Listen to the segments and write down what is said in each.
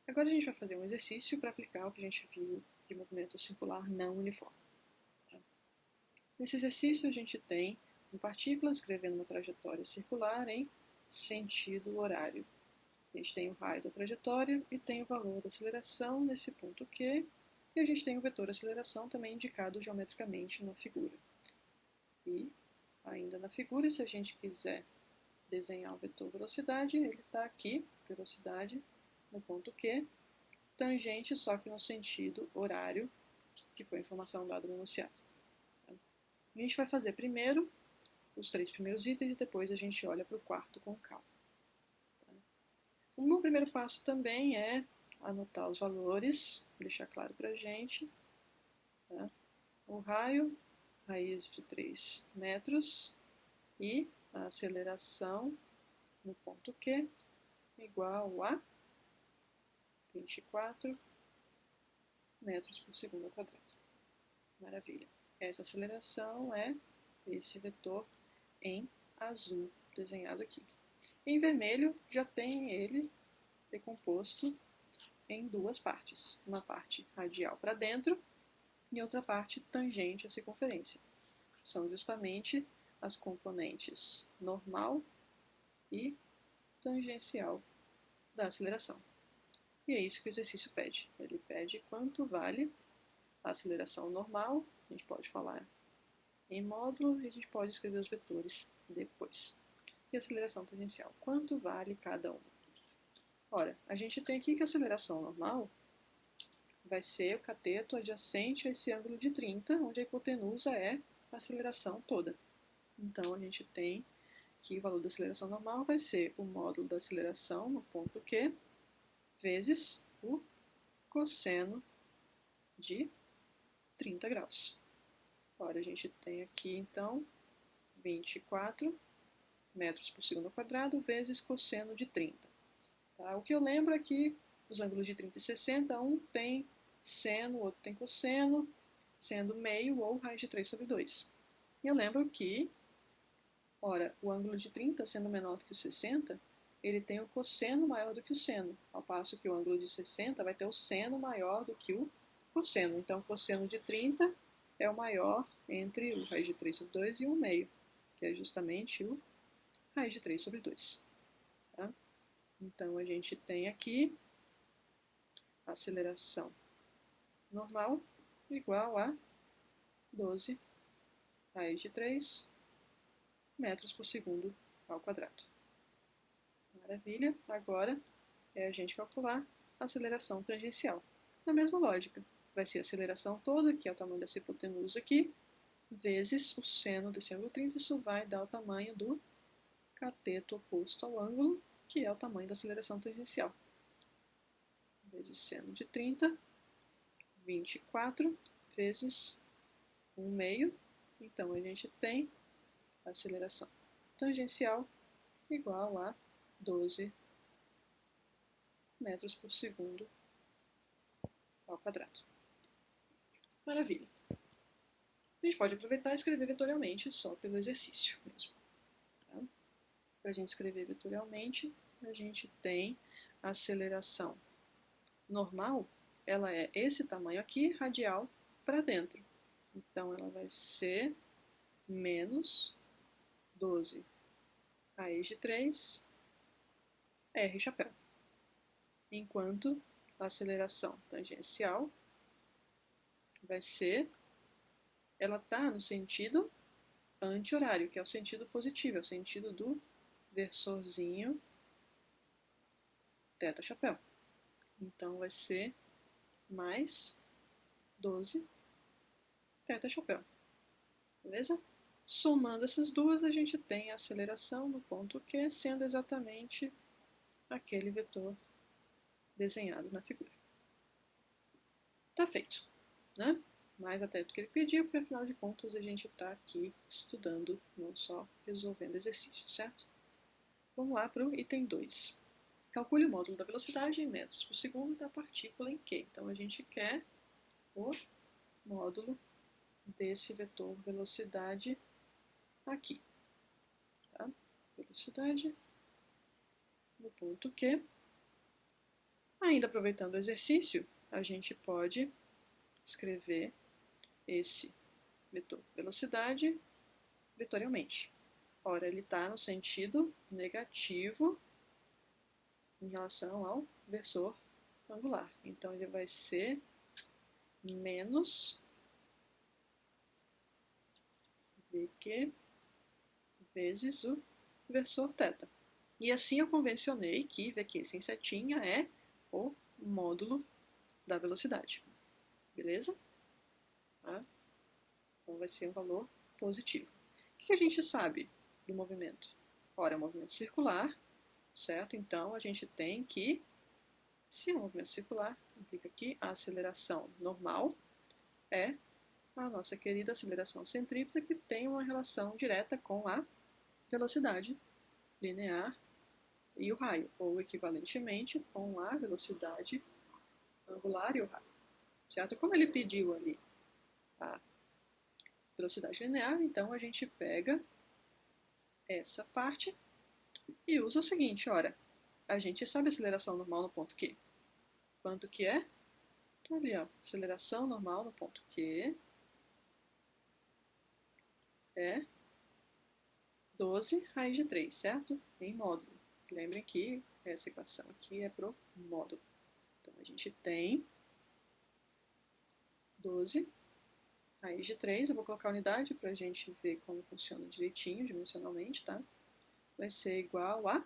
Agora a gente vai fazer um exercício para aplicar o que a gente viu de movimento circular não uniforme. Tá? Nesse exercício a gente tem uma partícula escrevendo uma trajetória circular em sentido horário. A gente tem o raio da trajetória e tem o valor da aceleração nesse ponto Q, e a gente tem o vetor aceleração também indicado geometricamente na figura. E, ainda na figura, se a gente quiser desenhar o vetor velocidade, ele está aqui, velocidade, no ponto Q, tangente, só que no sentido horário, que foi a informação dada no enunciado. A gente vai fazer primeiro os 3 primeiros itens e depois a gente olha para o quarto com calma. O meu primeiro passo também é anotar os valores, deixar claro para a gente. Tá? O raio, raiz de 3 metros, e a aceleração no ponto Q igual a 24 metros por segundo ao quadrado. Maravilha. Essa aceleração é esse vetor em azul desenhado aqui. Em vermelho já tem ele decomposto em duas partes. Uma parte radial para dentro e outra parte tangente à circunferência. São justamente as componentes normal e tangencial da aceleração. E é isso que o exercício pede. Ele pede quanto vale a aceleração normal, a gente pode falar em módulo e a gente pode escrever os vetores depois. E a aceleração tangencial, quanto vale cada uma? Ora, a gente tem aqui que a aceleração normal vai ser o cateto adjacente a esse ângulo de 30, onde a hipotenusa é a aceleração toda. Então, a gente tem que o valor da aceleração normal vai ser o módulo da aceleração no ponto Q vezes o cosseno de 30 graus. Ora, a gente tem aqui, então, 24 metros por segundo ao quadrado vezes cosseno de 30. Tá? O que eu lembro é que os ângulos de 30 e 60, um tem seno, o outro tem cosseno, sendo meio ou raiz de 3 sobre 2. E eu lembro que, ora, o ângulo de 30 sendo menor do que o 60, ele tem o cosseno maior do que o seno, ao passo que o ângulo de 60 vai ter o seno maior do que o cosseno. Então, o cosseno de 30 é o maior entre o raiz de 3 sobre 2 e o meio, que é justamente o raiz de 3 sobre 2. Tá? Então, a gente tem aqui a aceleração normal igual a 12 raiz de 3 metros por segundo ao quadrado. Maravilha. Agora é a gente calcular a aceleração tangencial. Na mesma lógica, vai ser a aceleração toda, que é o tamanho dessa hipotenusa aqui, vezes o seno desse ângulo 30, isso vai dar o tamanho do cateto oposto ao ângulo, que é o tamanho da aceleração tangencial. Vezes seno de 30, 24, vezes 1 meio. Então, a gente tem a aceleração tangencial igual a 12 metros por segundo ao quadrado. Maravilha. A gente pode aproveitar e escrever vetorialmente só pelo exercício mesmo. Tá? Para a gente escrever vetorialmente, a gente tem a aceleração normal, ela é esse tamanho aqui, radial para dentro. Então, ela vai ser menos 12 raiz de 3 R chapéu. Enquanto a aceleração tangencial vai ser, ela está no sentido anti-horário, que é o sentido positivo, é o sentido do versorzinho teta chapéu. Então, vai ser mais 12 teta chapéu. Beleza? Somando essas duas, a gente tem a aceleração no ponto Q, sendo exatamente aquele vetor desenhado na figura. Tá feito, né? Mais até do que ele pediu, porque afinal de contas a gente está aqui estudando, não só resolvendo exercícios, certo? Vamos lá para o item 2. Calcule o módulo da velocidade em metros por segundo da partícula em Q. Então, a gente quer o módulo desse vetor velocidade aqui. Tá? Velocidade no ponto Q. Ainda aproveitando o exercício, a gente pode escrever esse vetor velocidade vetorialmente. Ora, ele está no sentido negativo em relação ao versor angular. Então, ele vai ser menos VQ vezes o versor θ. E assim eu convencionei que VQ sem setinha é o módulo da velocidade. Beleza? Tá? Então vai ser um valor positivo. O que a gente sabe do movimento? Ora, é um movimento circular, certo? Então a gente tem que, se é um movimento circular, implica que a aceleração normal é a nossa querida aceleração centrípeta, que tem uma relação direta com a velocidade linear e o raio, ou equivalentemente com a velocidade angular e o raio. Certo? Como ele pediu ali a velocidade linear, então a gente pega essa parte e usa o seguinte, ora, a gente sabe a aceleração normal no ponto Q. Quanto que é? Então ali, ó, aceleração normal no ponto Q é 12 raiz de 3, certo? Em módulo. Lembrem que essa equação aqui é pro módulo. Então a gente tem 12 raiz de 3, eu vou colocar a unidade para a gente ver como funciona direitinho, dimensionalmente, tá? Vai ser igual a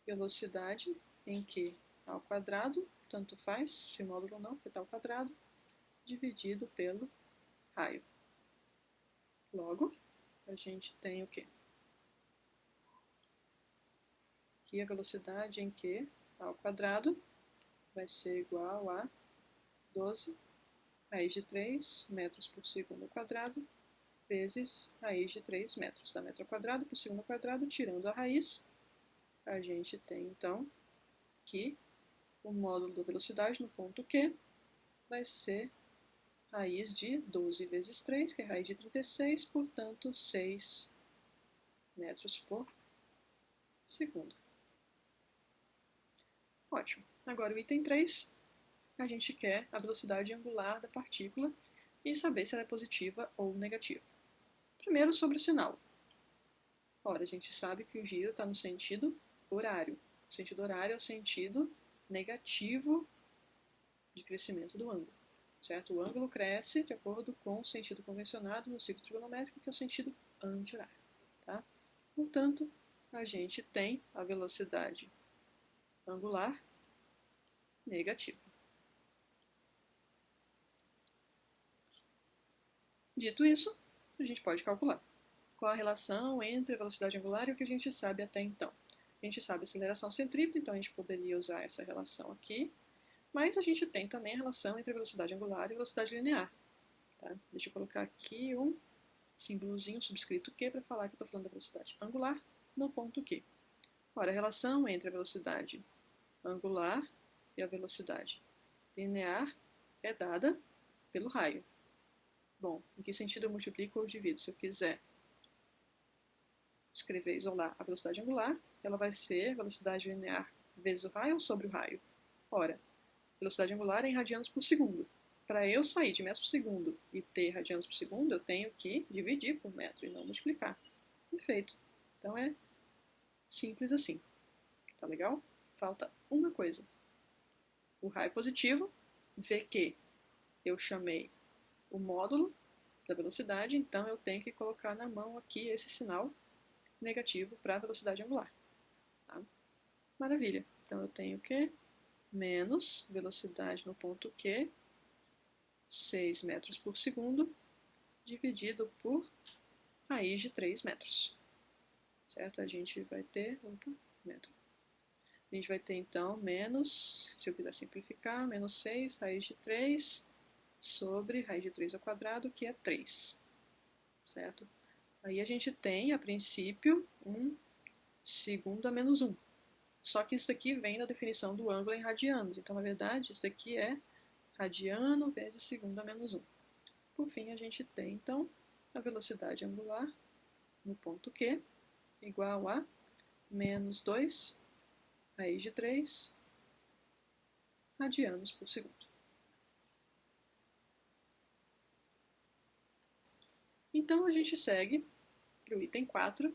velocidade em Q ao quadrado, tanto faz, se módulo ou não, porque está ao quadrado, dividido pelo raio. Logo, a gente tem o quê? Que a velocidade em Q ao quadrado vai ser igual a 12 raiz de 3 metros por segundo ao quadrado vezes raiz de 3 metros. Dá metro ao quadrado por segundo ao quadrado, tirando a raiz, a gente tem então que o módulo da velocidade no ponto Q vai ser raiz de 12 vezes 3, que é raiz de 36, portanto 6 metros por segundo. Ótimo. Agora o item 3, a gente quer a velocidade angular da partícula e saber se ela é positiva ou negativa. Primeiro sobre o sinal. Ora, a gente sabe que o giro está no sentido horário. O sentido horário é o sentido negativo de crescimento do ângulo. Certo? O ângulo cresce de acordo com o sentido convencionado no ciclo trigonométrico, que é o sentido anti-horário. Tá? Portanto, a gente tem a velocidade angular negativa. Dito isso, a gente pode calcular qual a relação entre a velocidade angular e o que a gente sabe até então. A gente sabe a aceleração centrípeta, então a gente poderia usar essa relação aqui, mas a gente tem também a relação entre a velocidade angular e a velocidade linear. Tá? Deixa eu colocar aqui um símbolozinho subscrito Q para falar que eu estou falando da velocidade angular no ponto Q. Ora, a relação entre a velocidade angular e a velocidade linear é dada pelo raio. Bom, em que sentido eu multiplico ou divido? Se eu quiser escrever, isolar a velocidade angular, ela vai ser a velocidade linear vezes o raio sobre o raio. Ora, velocidade angular é em radianos por segundo. Para eu sair de metros por segundo e ter radianos por segundo, eu tenho que dividir por metro e não multiplicar. Perfeito. Então é simples assim. Tá legal? Falta uma coisa. O raio positivo, VQ, eu chamei o módulo da velocidade, então eu tenho que colocar na mão aqui esse sinal negativo para a velocidade angular. Tá? Maravilha. Então eu tenho que menos velocidade no ponto Q, 6 metros por segundo, dividido por raiz de 3 metros. Certo? A gente vai ter... Opa, metro. A gente vai ter então menos, se eu quiser simplificar, menos 6 raiz de 3 sobre raiz de 3 ao quadrado, que é 3. Certo? Aí a gente tem, a princípio, um segundo a menos 1. Só que isso daqui vem da definição do ângulo em radianos. Então, na verdade, isso daqui é radiano vezes segundo a menos 1. Por fim, a gente tem, então, a velocidade angular no ponto Q igual a menos 2 raiz de 3 radianos por segundo. Então, a gente segue para o item 4,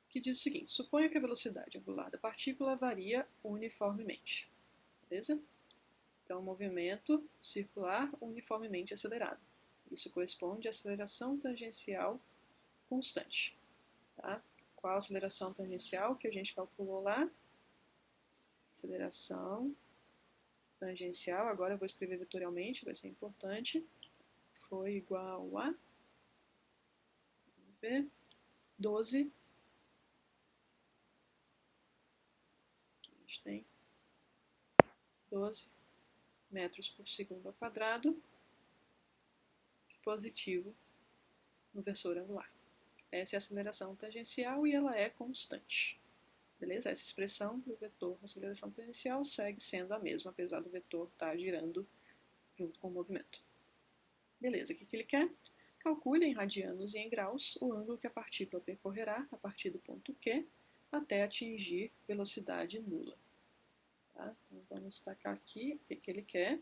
que diz o seguinte: suponha que a velocidade angular da partícula varia uniformemente. Beleza? Então, movimento circular uniformemente acelerado. Isso corresponde à aceleração tangencial constante. Tá? Qual a aceleração tangencial que a gente calculou lá? Aceleração tangencial, agora eu vou escrever vetorialmente, vai ser importante. Foi igual a, vamos ver, 12. Aqui a gente tem 12 metros por segundo ao quadrado positivo no versor angular. Essa é a aceleração tangencial e ela é constante. Beleza? Essa expressão do vetor aceleração tangencial segue sendo a mesma, apesar do vetor estar girando junto com o movimento. Beleza, o que ele quer? Calcule em radianos e em graus o ângulo que a partícula percorrerá a partir do ponto Q até atingir velocidade nula. Tá? Então, vamos destacar aqui o que ele quer,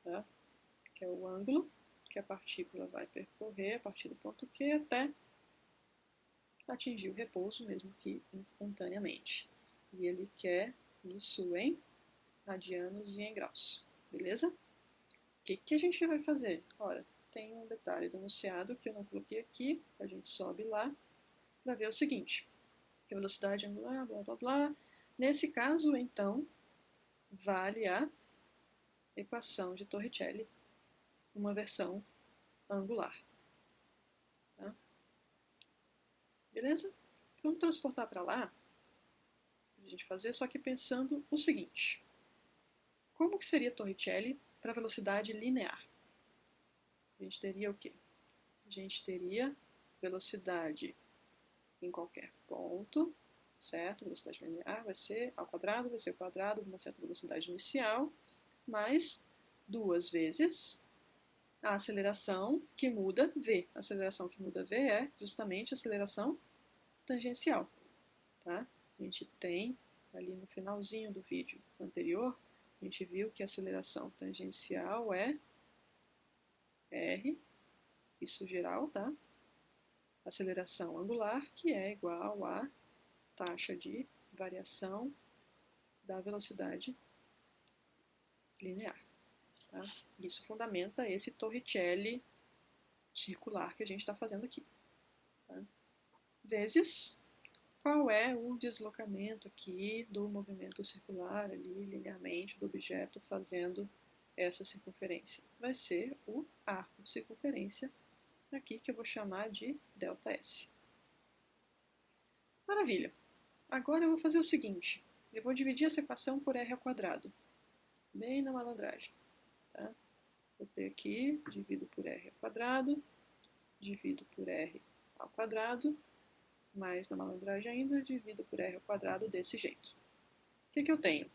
tá? Que é o ângulo que a partícula vai percorrer a partir do ponto Q até atingir o repouso, mesmo que instantaneamente. E ele quer isso em radianos e em graus. Beleza? O que a gente vai fazer? Ora, tem um detalhe do enunciado que eu não coloquei aqui, a gente sobe lá para ver o seguinte, que a velocidade angular, blá blá blá. Nesse caso, então, vale a equação de Torricelli, uma versão angular. Tá? Beleza? Vamos transportar para lá, para a gente fazer, só que pensando o seguinte. Como que seria Torricelli para velocidade linear? A gente teria o quê? A gente teria velocidade em qualquer ponto, certo? Velocidade linear vai ser ao quadrado, vai ser o quadrado de uma certa velocidade inicial, mais 2 vezes a aceleração que muda V. A aceleração que muda V é justamente a aceleração tangencial. Tá? A gente tem ali no finalzinho do vídeo anterior, a gente viu que a aceleração tangencial é R, isso geral, tá? Aceleração angular, que é igual à taxa de variação da velocidade linear. Tá? Isso fundamenta esse Torricelli circular que a gente está fazendo aqui. Tá? Vezes, qual é o deslocamento aqui do movimento circular ali, linearmente, do objeto fazendo essa circunferência? Vai ser o arco de circunferência aqui, que eu vou chamar de ΔS. Maravilha! Agora eu vou fazer o seguinte, eu vou dividir essa equação por r ao quadrado, bem na malandragem. Tá? Vou ter aqui, divido por r ao quadrado, divido por r ao quadrado, mais na malandragem ainda, divido por r ao quadrado desse jeito. O que eu tenho?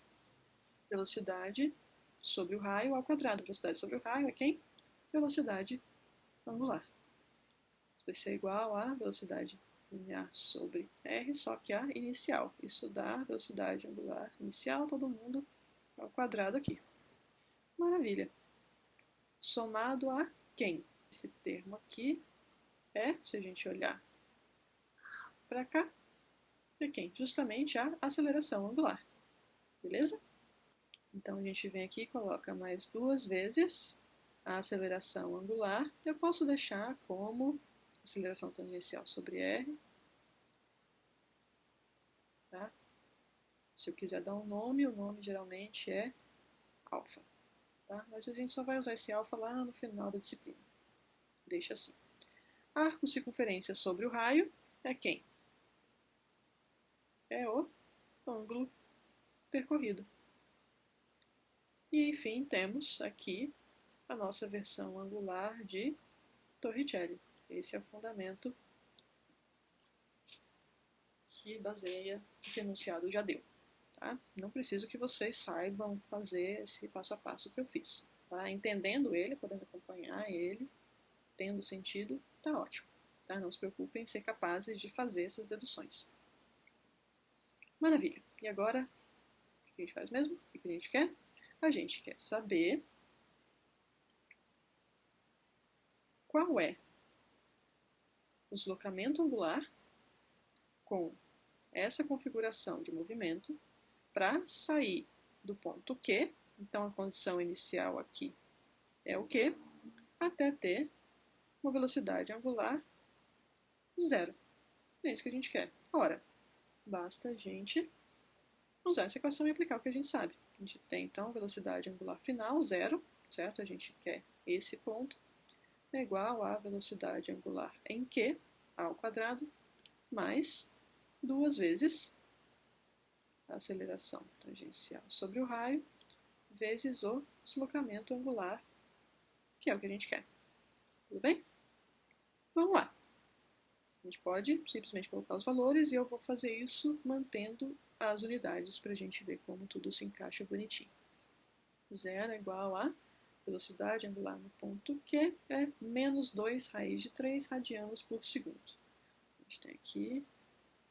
Velocidade sobre o raio ao quadrado. Velocidade sobre o raio é quem? Velocidade angular. Vai ser igual a velocidade linear sobre r, só que a inicial. Isso dá velocidade angular inicial, todo mundo ao quadrado aqui. Maravilha. Somado a quem? Esse termo aqui é, se a gente olhar para cá, é quem? Justamente a aceleração angular. Beleza? Então a gente vem aqui e coloca mais 2 vezes a aceleração angular. Eu posso deixar como aceleração tangencial sobre r. Tá? Se eu quiser dar um nome, o nome geralmente é alfa. Tá? Mas a gente só vai usar esse alfa lá no final da disciplina. Deixa assim. Arco circunferência sobre o raio é quem? É o ângulo percorrido. E, enfim, temos aqui a nossa versão angular de Torricelli. Esse é o fundamento que baseia o que o enunciado já deu. Tá? Não preciso que vocês saibam fazer esse passo a passo que eu fiz. Tá? Entendendo ele, podendo acompanhar ele, tendo sentido, tá ótimo. Tá? Não se preocupem em ser capazes de fazer essas deduções. Maravilha. E agora, o que a gente faz mesmo? O que a gente quer? A gente quer saber qual é o deslocamento angular com essa configuração de movimento para sair do ponto Q, então a condição inicial aqui é o Q, até ter uma velocidade angular zero. É isso que a gente quer. Ora, basta a gente usar essa equação e aplicar o que a gente sabe. A gente tem, então, velocidade angular final, zero, certo? A gente quer esse ponto, é igual a velocidade angular em Q, ao quadrado, mais 2 vezes a aceleração tangencial sobre o raio, vezes o deslocamento angular, que é o que a gente quer. Tudo bem? Vamos lá. A gente pode simplesmente colocar os valores e eu vou fazer isso mantendo as unidades para a gente ver como tudo se encaixa bonitinho. Zero é igual a velocidade angular no ponto Q é menos 2 raiz de 3 radianos por segundo. A gente tem aqui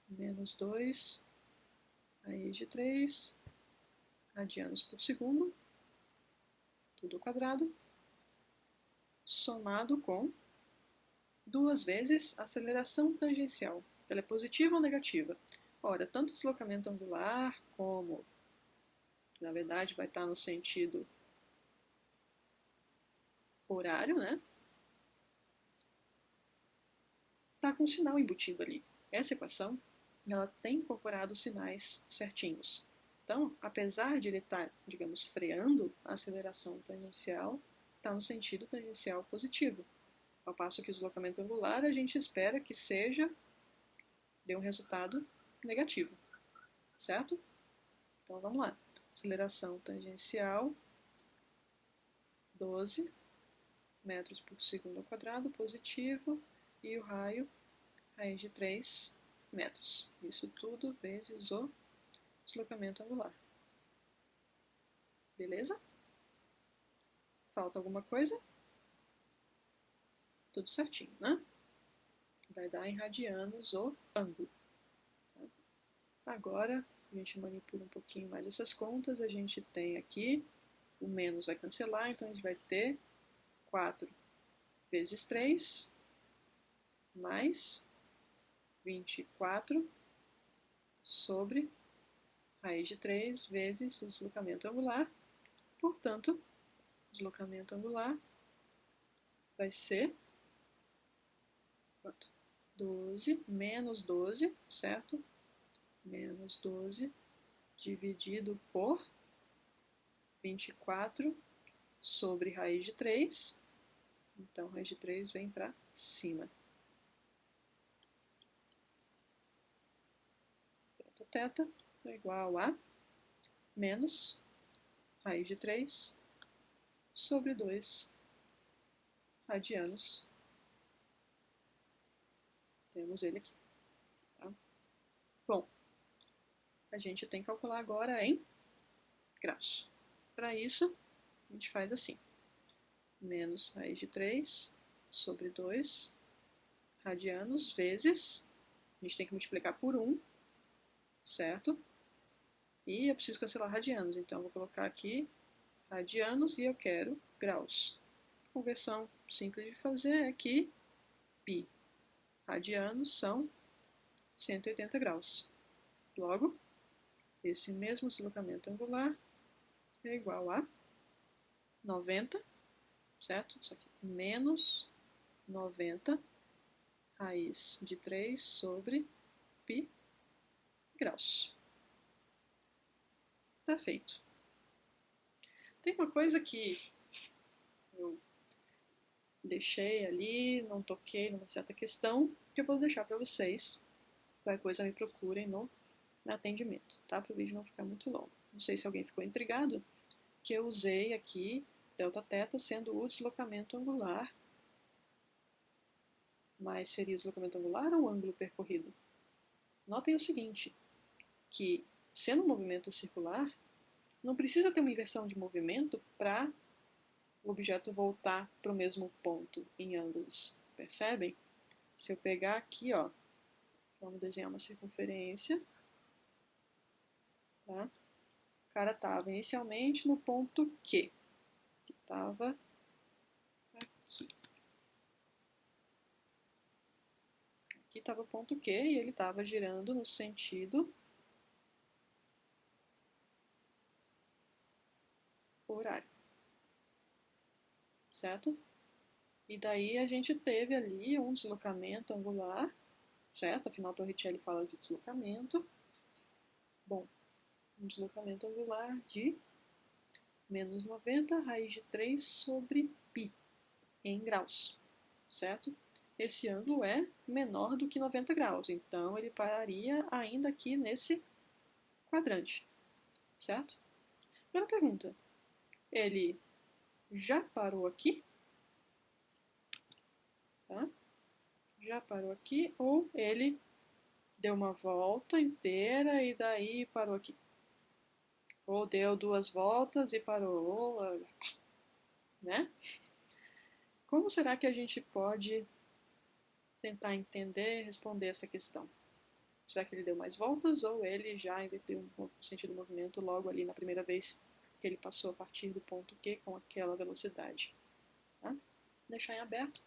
menos 2 raiz de 3 radianos por segundo, tudo ao quadrado, somado com 2 vezes a aceleração tangencial. Ela é positiva ou negativa? Ora, tanto o deslocamento angular como, na verdade, vai estar no sentido horário, né? Está com um sinal embutido ali. Essa equação, ela tem incorporado os sinais certinhos. Então, apesar de ele estar, digamos, freando a aceleração tangencial, está no sentido tangencial positivo. Ao passo que o deslocamento angular, a gente espera que dê um resultado negativo, certo? Então, vamos lá. Aceleração tangencial, 12 metros por segundo ao quadrado, positivo, e o raio, raiz de 3 metros. Isso tudo vezes o deslocamento angular. Beleza? Falta alguma coisa? Tudo certinho, né? Vai dar em radianos o ângulo. Agora, a gente manipula um pouquinho mais essas contas. A gente tem aqui, o menos vai cancelar, então a gente vai ter 4 vezes 3, mais 24 sobre raiz de 3 vezes o deslocamento angular. Portanto, o deslocamento angular vai ser quanto? 12 menos 12, certo? Menos 12 dividido por 24 sobre raiz de 3. Então, raiz de 3 vem para cima. Θ é igual a menos raiz de 3 sobre 2 radianos. Temos ele aqui. Tá? Bom, a gente tem que calcular agora em graus. Para isso, a gente faz assim. Menos raiz de 3 sobre 2 radianos vezes, a gente tem que multiplicar por 1, certo? E eu preciso cancelar radianos, então eu vou colocar aqui radianos e eu quero graus. Conversão simples de fazer é que π radianos são 180 graus. Logo, esse mesmo deslocamento angular é igual a 90, certo? Isso aqui, menos 90 raiz de 3 sobre π graus. Tá feito. Tem uma coisa que eu deixei ali, não toquei numa certa questão, que eu vou deixar para vocês. Qualquer coisa me procurem no atendimento, tá? Para o vídeo não ficar muito longo. Não sei se alguém ficou intrigado, que eu usei aqui Δθ sendo o deslocamento angular, mas seria o deslocamento angular ou o ângulo percorrido? Notem o seguinte, que sendo um movimento circular, não precisa ter uma inversão de movimento para o objeto voltar para o mesmo ponto em ângulos. Percebem? Se eu pegar aqui, ó, vamos desenhar uma circunferência, tá? cara estava inicialmente no ponto Q, que estava aqui. Aqui estava o ponto Q e ele estava girando no sentido horário, certo? E daí a gente teve ali um deslocamento angular, certo? Afinal, Torricelli fala de deslocamento. Bom, um deslocamento angular de menos 90 raiz de 3 sobre π em graus, certo? Esse ângulo é menor do que 90 graus, então ele pararia ainda aqui nesse quadrante, certo? Primeira pergunta, ele já parou aqui? Tá? Já parou aqui ou ele deu uma volta inteira e daí parou aqui? Ou deu 2 voltas e parou, né? Como será que a gente pode tentar entender e responder essa questão? Será que ele deu mais voltas ou ele já inverteu um sentido do movimento logo ali na primeira vez que ele passou a partir do ponto Q com aquela velocidade? Tá? Deixar em aberto.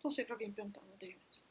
Torcer para alguém perguntar, não tem jeito.